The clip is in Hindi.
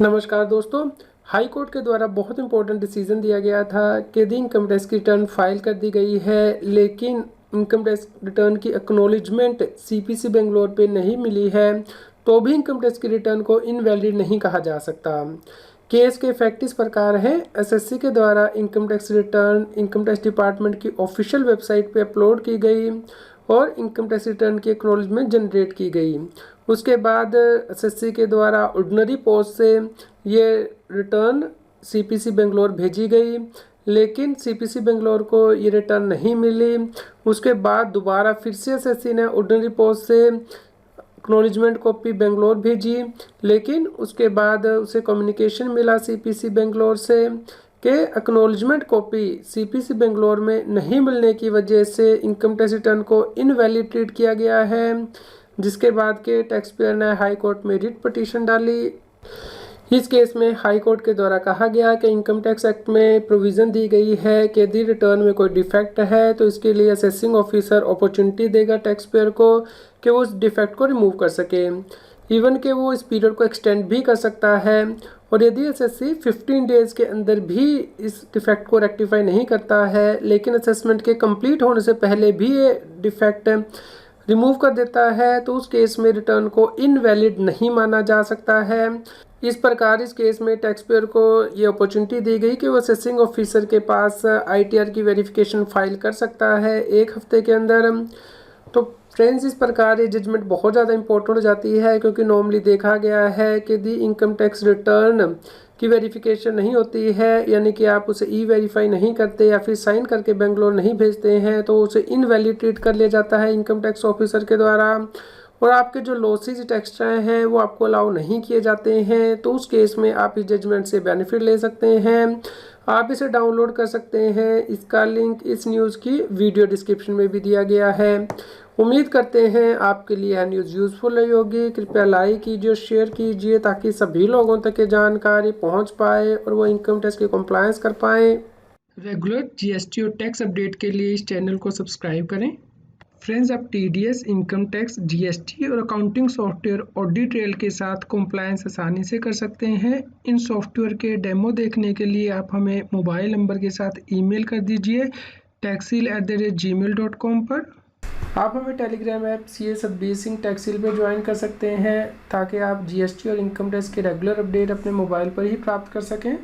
नमस्कार दोस्तों। हाई कोर्ट के द्वारा बहुत इंपॉर्टेंट डिसीजन दिया गया था कि यदि इनकम टैक्स की रिटर्न फाइल कर दी गई है लेकिन इनकम टैक्स रिटर्न की एक्नॉलेजमेंट सीपीसी बेंगलोर पे नहीं मिली है तो भी इनकम टैक्स की रिटर्न को इनवैलिड नहीं कहा जा सकता। केस के फैक्ट इस प्रकार हैं। एसएससी के द्वारा income tax return income tax department की ऑफिशियल वेबसाइट पे अपलोड की गई और इनकम टैक्स रिटर्न की एक्नॉलेजमेंट जनरेट की गई। उसके बाद एसएससी के द्वारा ऑर्डिनरी पोस्ट से ये रिटर्न सीपीसी बेंगलोर भेजी गई लेकिन सीपीसी बेंगलोर को ये रिटर्न नहीं मिली। उसके बाद दोबारा फिर से एसएससी ने ऑर्डिनरी पोस्ट से एक्नॉलेजमेंट कॉपी बेंगलोर भेजी लेकिन उसके बाद उसे कम्युनिकेशन मिला सीपीसी बेंगलोर से कि एक्नॉलेजमेंट कॉपी सीपीसी बेंगलोर में नहीं मिलने की वजह से इनकम टैक्स रिटर्न को इनवैलिड ट्रीट किया गया है। जिसके बाद के टैक्स पेयर ने हाई कोर्ट में रिट पिटीशन डाली। इस केस में हाई कोर्ट के द्वारा कहा गया कि इनकम टैक्स एक्ट में प्रोविज़न दी गई है कि यदि रिटर्न में कोई डिफेक्ट है तो इसके लिए असेसिंग ऑफिसर अपॉर्चुनिटी देगा टैक्स पेयर को कि वो उस डिफेक्ट को रिमूव कर सके। इवन कि वो इस पीरियड को एक्सटेंड भी कर सकता है और यदि एसएससी 15 डेज़ के अंदर भी इस डिफेक्ट को रेक्टिफाई नहीं करता है लेकिन असेसमेंट के कंप्लीट होने से पहले भी ये डिफेक्ट रिमूव कर देता है तो उस केस में रिटर्न को इनवैलिड नहीं माना जा सकता है। इस प्रकार इस केस में टैक्स पेयर को ये अपॉर्चुनिटी दी गई कि वो असेसिंग ऑफिसर के पास आईटीआर की वेरिफिकेशन फाइल कर सकता है 1 हफ्ते के अंदर। तो फ्रेंड्स, इस प्रकार ये जजमेंट बहुत ज़्यादा इंपॉर्टेंट हो जाती है क्योंकि नॉर्मली देखा गया है कि यदि इनकम टैक्स रिटर्न की वेरिफिकेशन नहीं होती है यानी कि आप उसे ई वेरीफाई नहीं करते या फिर साइन करके बेंगलोर नहीं भेजते हैं तो उसे इनवैलिड ट्रीट कर लिया जाता है इनकम टैक्स ऑफिसर के द्वारा और आपके जो लॉसेज एक्स्ट्रा हैं वो आपको अलाउ नहीं किए जाते हैं। तो उस केस में आप इस जजमेंट से बेनिफिट ले सकते हैं। आप इसे डाउनलोड कर सकते हैं। इसका लिंक इस न्यूज़ की वीडियो डिस्क्रिप्शन में भी दिया गया है। उम्मीद करते हैं आपके लिए यह न्यूज़ यूज़फुल रही होगी। कृपया लाइक कीजिए और शेयर कीजिए ताकि सभी लोगों तक ये जानकारी पहुंच पाए और वो इनकम टैक्स की कंप्लायंस कर पाएँ। रेगुलर जीएसटी और टैक्स अपडेट के लिए इस चैनल को सब्सक्राइब करें। फ्रेंड्स, आप टीडीएस, इनकम टैक्स, जीएसटी और अकाउंटिंग सॉफ्टवेयर ऑडिट ट्रेल के साथ कंप्लायंस आसानी से कर सकते हैं। इन सॉफ्टवेयर के डेमो देखने के लिए आप हमें मोबाइल नंबर के साथ ईमेल कर दीजिए taxil@gmail.com पर। आप हमें Telegram app CA Satbir Singh Taxil पर ज्वाइन कर सकते हैं ताकि आप जीएसटी और इनकम टैक्स के रेगुलर अपडेट अपने मोबाइल पर ही प्राप्त कर सकें।